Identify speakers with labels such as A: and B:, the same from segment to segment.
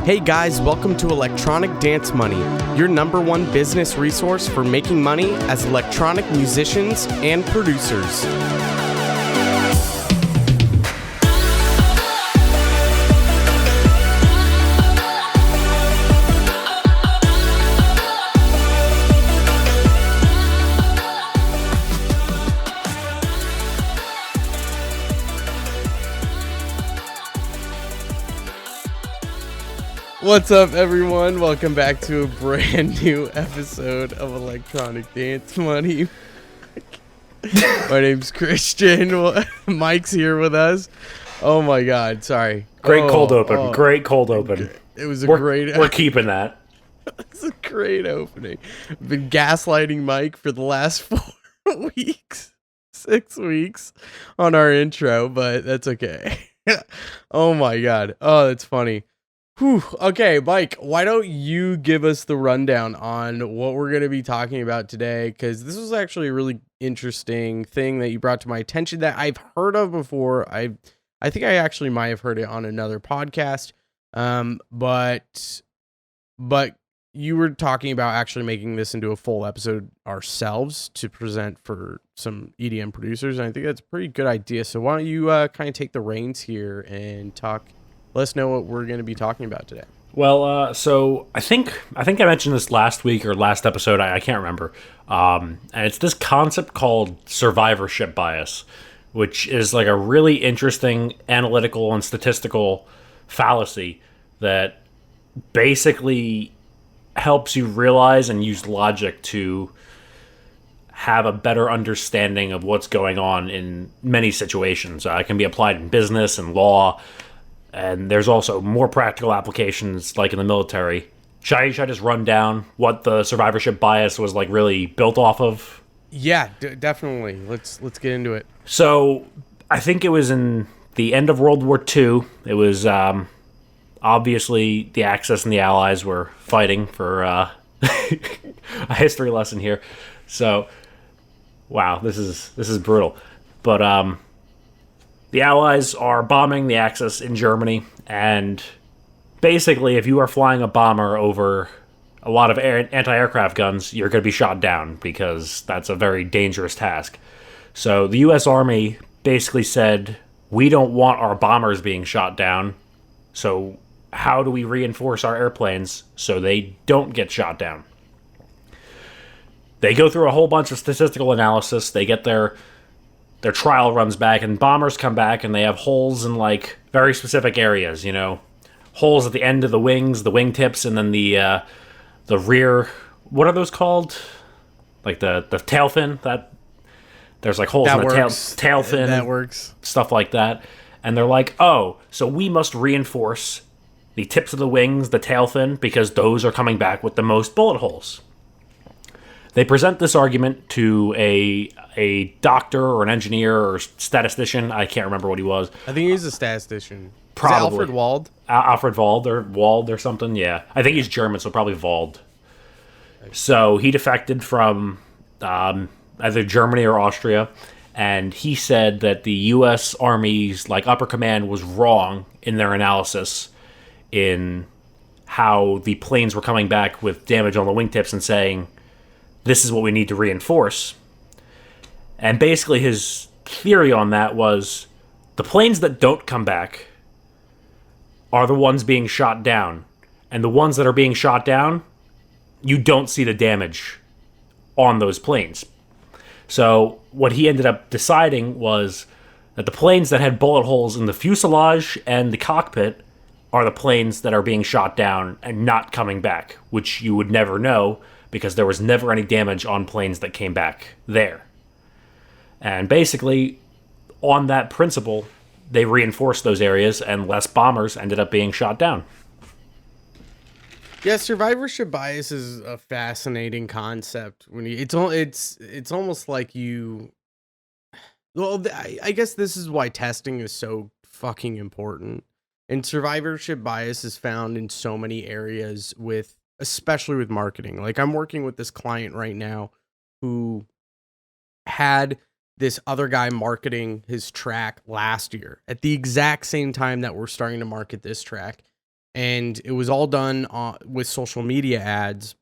A: Hey guys, welcome to Electronic Dance Money, your number one business resource for making money as electronic musicians and producers. What's up, everyone? Welcome back to a brand new episode of Electronic Dance Money. My name's Christian. Mike's here with us. Oh my God, sorry.
B: Great cold open.
A: It was
B: We're keeping that.
A: It's a great opening. I've been gaslighting Mike for the last 6 weeks on our intro, but that's okay. Oh my God. Oh, that's funny. Whew. Okay, Mike, why don't you give us the rundown on what we're going to be talking about today? Because this was actually a really interesting thing that you brought to my attention that I've heard of before. I think I actually might have heard it on another podcast. But you were talking about actually making this into a full episode ourselves to present for some EDM producers. And I think that's a pretty good idea. So why don't you kind of take the reins here and let us know what we're going to be talking about today.
B: Well, so I think I mentioned this last week or last episode. I can't remember. And it's this concept called survivorship bias, which is like a really interesting analytical and statistical fallacy that basically helps you realize and use logic to have a better understanding of what's going on in many situations. It can be applied in business and law. And there's also more practical applications, like in the military. Should I just run down what the survivorship bias was like really built off of?
A: Yeah, definitely. Let's get into it.
B: So I think it was in the end of World War II. It was obviously the Axis and the Allies were fighting for a history lesson here. So wow, this is brutal. But the Allies are bombing the Axis in Germany, and basically, if you are flying a bomber over a lot of anti-aircraft guns, you're going to be shot down because that's a very dangerous task. So the U.S. Army basically said, we don't want our bombers being shot down, so how do we reinforce our airplanes so they don't get shot down? They go through a whole bunch of statistical analysis. They get their trial runs back, and bombers come back, and they have holes in, like, very specific areas, you know? Holes at the end of the wings, the wingtips, and then the rear... What are those called? Like, the tail fin? There's, like, holes in the tail fin.
A: That works.
B: Stuff like that. And they're like, oh, so we must reinforce the tips of the wings, the tail fin, because those are coming back with the most bullet holes. They present this argument to a doctor or an engineer or statistician. I can't remember what he was.
A: I think he's a statistician.
B: Probably.
A: Is it Alfred Wald?
B: Alfred Wald or something, yeah. I think he's German, so probably Wald. So he defected from either Germany or Austria, and he said that the U.S. Army's upper command was wrong in their analysis in how the planes were coming back with damage on the wingtips and saying, this is what we need to reinforce. And basically his theory on that was the planes that don't come back are the ones being shot down. And the ones that are being shot down, you don't see the damage on those planes. So what he ended up deciding was that the planes that had bullet holes in the fuselage and the cockpit are the planes that are being shot down and not coming back, which you would never know because there was never any damage on planes that came back there. And basically, on that principle, they reinforced those areas, and less bombers ended up being shot down.
A: Yeah, survivorship bias is a fascinating concept. It's almost like you. Well, I guess this is why testing is so fucking important. And survivorship bias is found in so many areas especially with marketing. Like, I'm working with this client right now who had this other guy marketing his track last year at the exact same time that we're starting to market this track. and it was all done with social media ads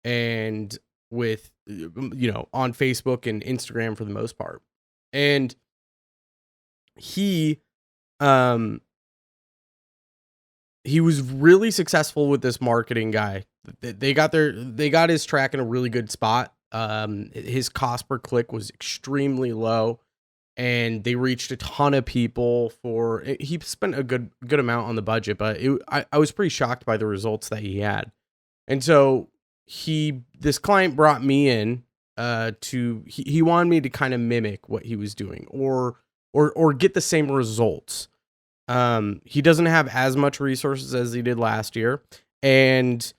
A: and with on Facebook and Instagram for the most part. And he he was really successful with this marketing guy. They got his track in a really good spot. His cost per click was extremely low, and they reached a ton of people. He spent a good amount on the budget, but I was pretty shocked by the results that he had. And so this client brought me in he wanted me to kind of mimic what he was doing or get the same results. He doesn't have as much resources as he did last year, and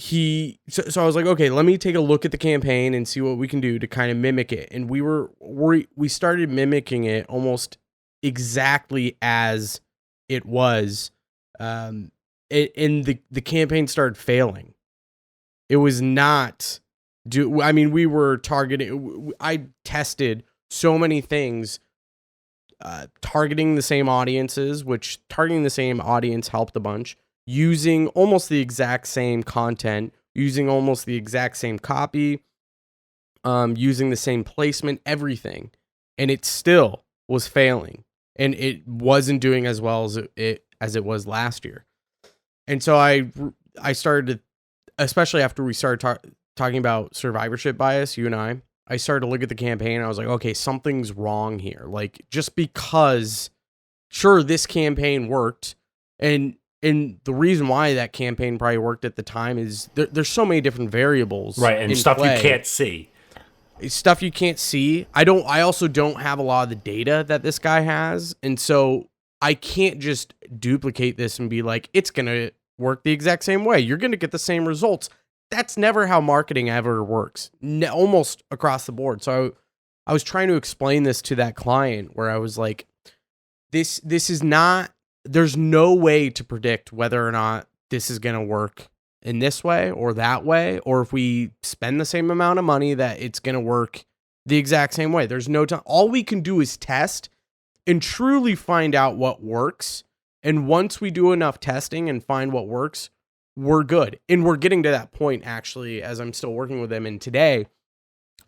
A: so I was like, okay, let me take a look at the campaign and see what we can do to kind of mimic it. And we started mimicking it almost exactly as it was. And the campaign started failing. It was not we were targeting. I tested so many things, targeting the same audiences, which targeting the same audience helped a bunch. Using almost the exact same content, using almost the exact same copy, using the same placement, everything, and it still was failing, and it wasn't doing as well as it was last year. And so I started to, especially after we started talking about survivorship bias, you and I started to look at the campaign. And I was like, okay, something's wrong here. Like, just because, sure, this campaign worked, and the reason why that campaign probably worked at the time is there's so many different variables,
B: right? And stuff you can't see.
A: Stuff you can't see. I also don't have a lot of the data that this guy has, and so I can't just duplicate this and be like, it's gonna work the exact same way. You're gonna get the same results. That's never how marketing ever works, almost across the board. So I was trying to explain this to that client, where I was like, this is not. There's no way to predict whether or not this is going to work in this way or that way, or if we spend the same amount of money that it's going to work the exact same way. There's no time. All we can do is test and truly find out what works. And once we do enough testing and find what works, we're good. And we're getting to that point, actually, as I'm still working with them. And today,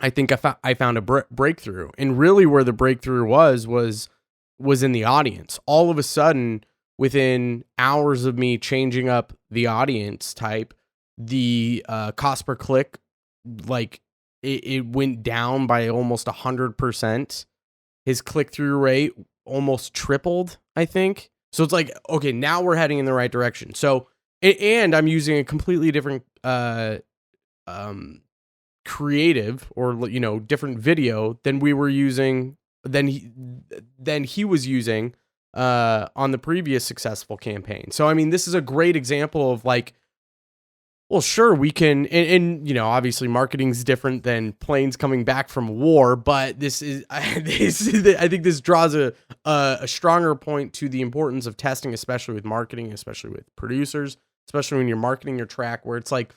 A: I think I found a breakthrough. And really where the breakthrough was in the audience. All of a sudden, within hours of me changing up the audience type, the cost per click, like it went down by almost 100%. His click-through rate almost tripled, I think. So it's like, okay, now we're heading in the right direction. So, and I'm using a completely different creative, or different video than we were using, than he was using on the previous successful campaign. So, I mean, this is a great example of like, well, sure, we can, and obviously marketing's different than planes coming back from war, but I think this draws a stronger point to the importance of testing, especially with marketing, especially with producers, especially when you're marketing your track, where it's like,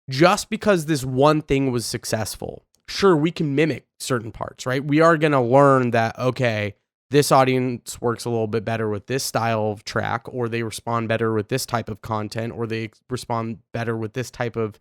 A: just because this one thing was successful, sure, we can mimic certain parts, right? We are going to learn that, okay, this audience works a little bit better with this style of track, or they respond better with this type of content, or they respond better with this type of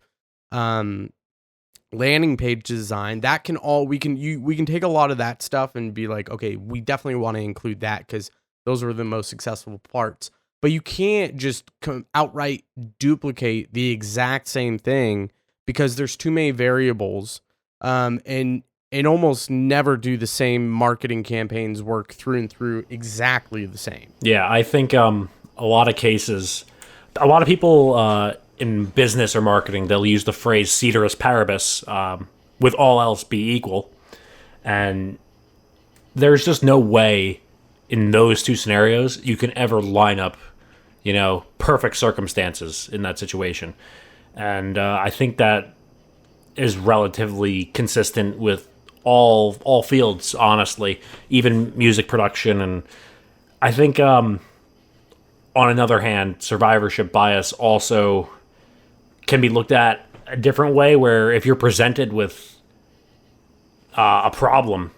A: landing page design. That can all, we can take a lot of that stuff and be like, okay, we definitely want to include that because those were the most successful parts. But you can't just outright duplicate the exact same thing, because there's too many variables, and almost never do the same marketing campaigns work through and through exactly the same.
B: Yeah, I think a lot of cases, a lot of people in business or marketing, they'll use the phrase ceteris paribus, with all else be equal. And there's just no way in those two scenarios you can ever line up, perfect circumstances in that situation. And I think that is relatively consistent with all fields, honestly, even music production. And I think, on another hand, survivorship bias also can be looked at a different way, where if you're presented with a problem,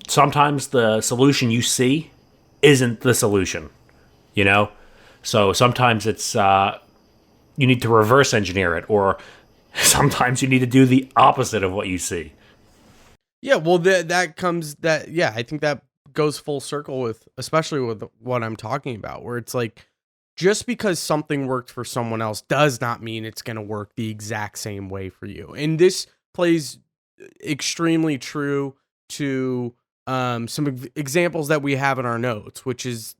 B: sometimes the solution you see isn't the solution, So sometimes it's you need to reverse engineer it, or sometimes you need to do the opposite of what you see.
A: Yeah, well, I think that goes full circle with, especially with what I'm talking about, where it's like, just because something worked for someone else does not mean it's going to work the exact same way for you. And this plays extremely true to some examples that we have in our notes, which is,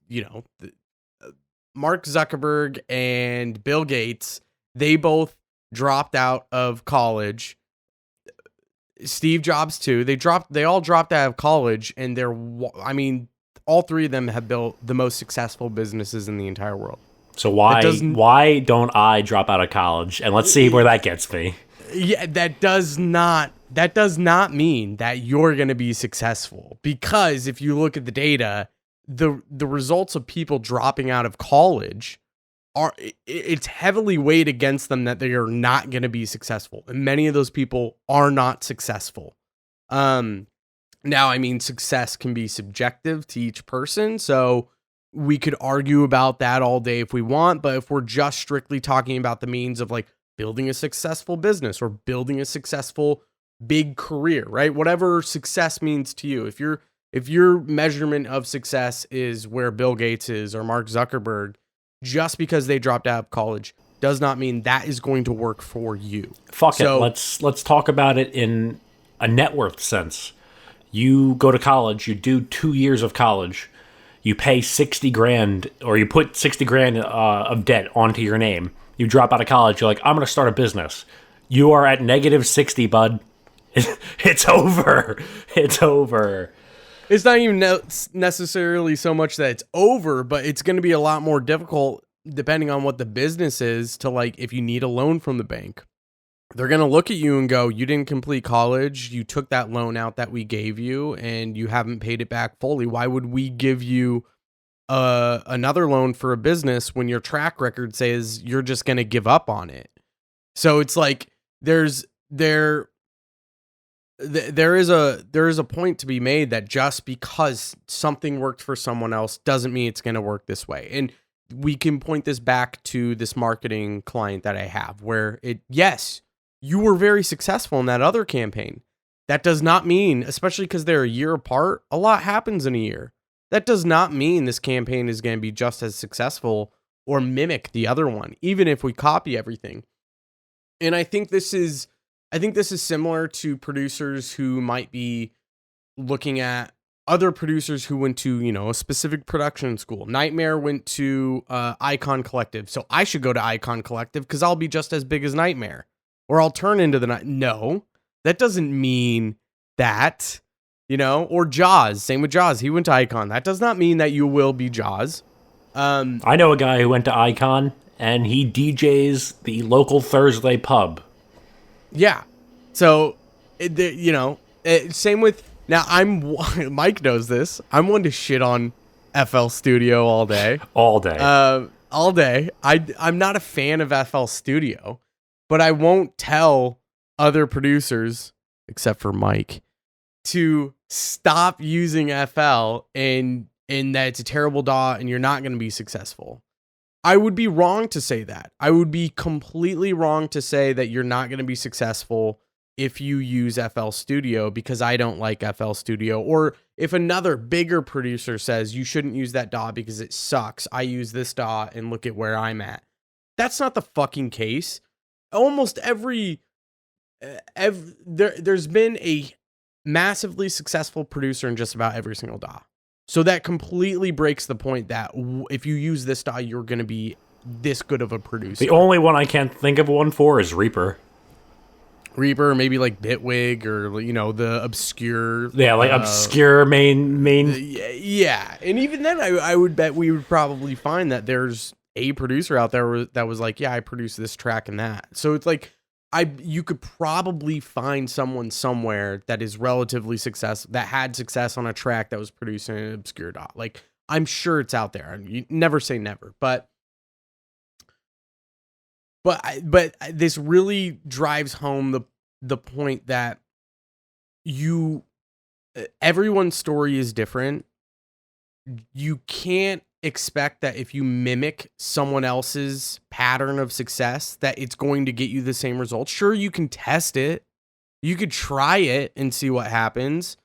A: Mark Zuckerberg and Bill Gates. They both dropped out of college. Steve Jobs too. They all dropped out of college, and all three of them have built the most successful businesses in the entire world.
B: So why don't I drop out of college? And let's see where that gets me.
A: Yeah, that does not mean that you're going to be successful, because if you look at the data, the results of people dropping out of college it's heavily weighed against them that they are not going to be successful, and many of those people are not successful. Now, I mean, success can be subjective to each person, so we could argue about that all day if we want, but if we're just strictly talking about the means of like building a successful business or building a successful big career, right? Whatever success means to you. If your measurement of success is where Bill Gates is or Mark Zuckerberg, just because they dropped out of college does not mean that is going to work for you.
B: Fuck it. Let's talk about it in a net worth sense. You go to college, you do 2 years of college, you pay 60 grand, or you put 60 grand of debt onto your name. You drop out of college, you're like, I'm going to start a business. You are at negative 60, bud. It's over. It's over.
A: It's not even necessarily so much that it's over, but it's going to be a lot more difficult depending on what the business is to, like, if you need a loan from the bank. They're going to look at you and go, you didn't complete college, you took that loan out that we gave you, and you haven't paid it back fully. Why would we give you another loan for a business when your track record says you're just going to give up on it? So it's like there is a point to be made that just because something worked for someone else doesn't mean it's going to work this way. And we can point this back to this marketing client that I have, where yes, you were very successful in that other campaign. That does not mean, especially because they're a year apart, a lot happens in a year. That does not mean this campaign is going to be just as successful or mimic the other one, even if we copy everything. And I think this is similar to producers who might be looking at other producers who went to, a specific production school. Nightmare went to Icon Collective, so I should go to Icon Collective because I'll be just as big as Nightmare, or I'll turn into the night. No, that doesn't mean that, or Jaws. Same with Jaws. He went to Icon. That does not mean that you will be Jaws.
B: I know a guy who went to Icon, and he DJs the local Thursday pub.
A: Yeah. So, same with, now Mike knows this. I'm one to shit on FL Studio all day.
B: All day.
A: All day. I'm not a fan of FL Studio, but I won't tell other producers, except for Mike, to stop using FL and that it's a terrible DAW and you're not going to be successful. I would be wrong to say that. I would be completely wrong to say that you're not going to be successful if you use FL Studio, because I don't like FL Studio. Or if another bigger producer says you shouldn't use that DAW because it sucks, I use this DAW and look at where I'm at. That's not the fucking case. Almost there's been a massively successful producer in just about every single DAW. So that completely breaks the point that if you use this DAW, you're going to be this good of a producer.
B: The only one I can't think of one for is Reaper.
A: Reaper, maybe like Bitwig, or the obscure.
B: Yeah, like obscure main.
A: Yeah, and even then, I would bet we would probably find that there's a producer out there that was like, yeah, I produced this track and that. So it's like you could probably find someone somewhere that is relatively successful, that had success on a track that was produced in an obscure DAW. Like, I'm sure it's out there. You never say never, but this really drives home the point that everyone's story is different. You can't expect that if you mimic someone else's pattern of success, that it's going to get you the same results. Sure, you can test it. You could try it and see what happens.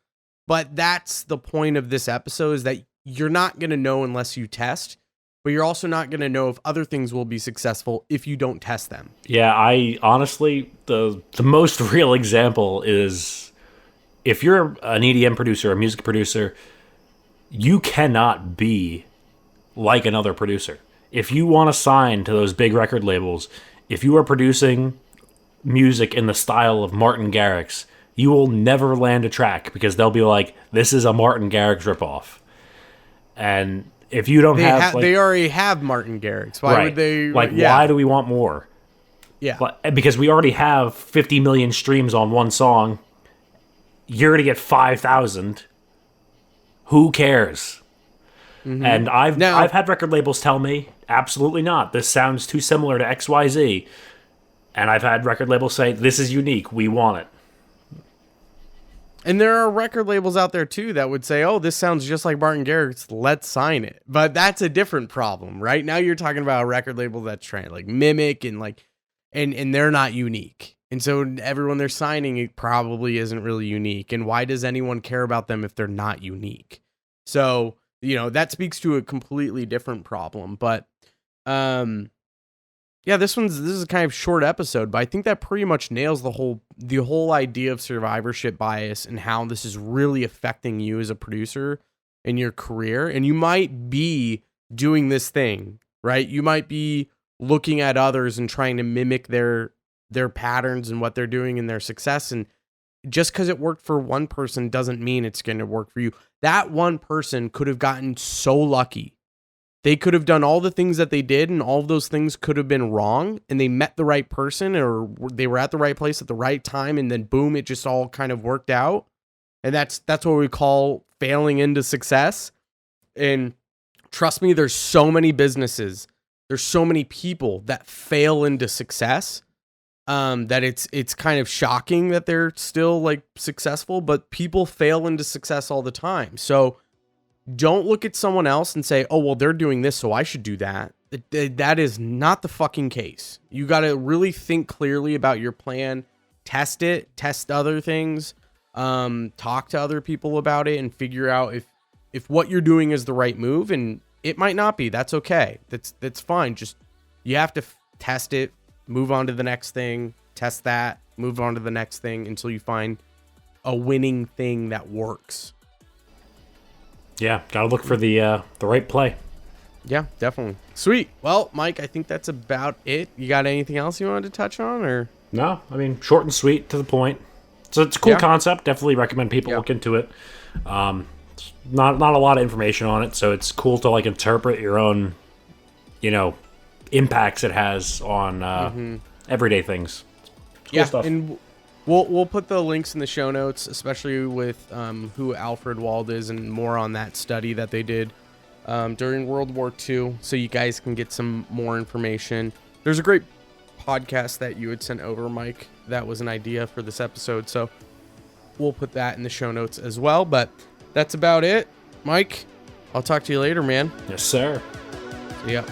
A: But that's the point of this episode, is that you're not going to know unless you test. But you're also not going to know if other things will be successful if you don't test them.
B: Yeah, I honestly, the most real example is if you're an EDM producer, a music producer, you cannot be like another producer. If you want to sign to those big record labels, if you are producing music in the style of Martin Garrix, you will never land a track because they'll be like, this is a Martin Garrix ripoff. And if you don't
A: they already have Martin Garrix. Why would they?
B: Why do we want more?
A: Yeah.
B: Because we already have 50 million streams on one song. You're going to get 5,000. Who cares? Mm-hmm. And I've had record labels tell me, absolutely not. This sounds too similar to XYZ. And I've had record labels say, this is unique. We want it.
A: And there are record labels out there, too, that would say, oh, this sounds just like Martin Garrix. Let's sign it. But that's a different problem, right? Now you're talking about a record label that's trying to mimic and they're not unique. And so everyone they're signing, it probably isn't really unique. And why does anyone care about them if they're not unique? So, that speaks to a completely different problem. But, yeah, this is a kind of short episode, but I think that pretty much nails the whole idea of survivorship bias and how this is really affecting you as a producer in your career. And you might be doing this thing, right? You might be looking at others and trying to mimic their patterns and what they're doing and their success. And just because it worked for one person doesn't mean it's going to work for you. That one person could have gotten so lucky. They could have done all the things that they did, and all of those things could have been wrong, and they met the right person, or they were at the right place at the right time, and then boom, it just all kind of worked out. And that's what we call failing into success. And trust me, there's so many businesses, there's so many people that fail into success, that it's kind of shocking that they're still successful, but people fail into success all the time. So don't look at someone else and say, oh, well, they're doing this, so I should do that. That is not the fucking case. You got to really think clearly about your plan, test it, test other things, talk to other people about it, and figure out if what you're doing is the right move. And it might not be. That's okay. That's fine. Just, you have to test it, move on to the next thing, test that, move on to the next thing until you find a winning thing that works.
B: Yeah, gotta look for the right play.
A: Yeah, definitely. Sweet. Well, Mike, I think that's about it. You got anything else you wanted to touch on, or?
B: No, I mean, short and sweet, to the point. So it's a cool concept. Definitely recommend people look into it. Not a lot of information on it, so it's cool to interpret your own, impacts it has on everyday things. It's cool stuff. And
A: we'll put the links in the show notes, especially with who Alfred Wald is and more on that study that they did during World War II, so you guys can get some more information. There's a great podcast that you had sent over, Mike, that was an idea for this episode, so we'll put that in the show notes as well. But that's about it. Mike, I'll talk to you later, man.
B: Yes, sir.
A: See ya.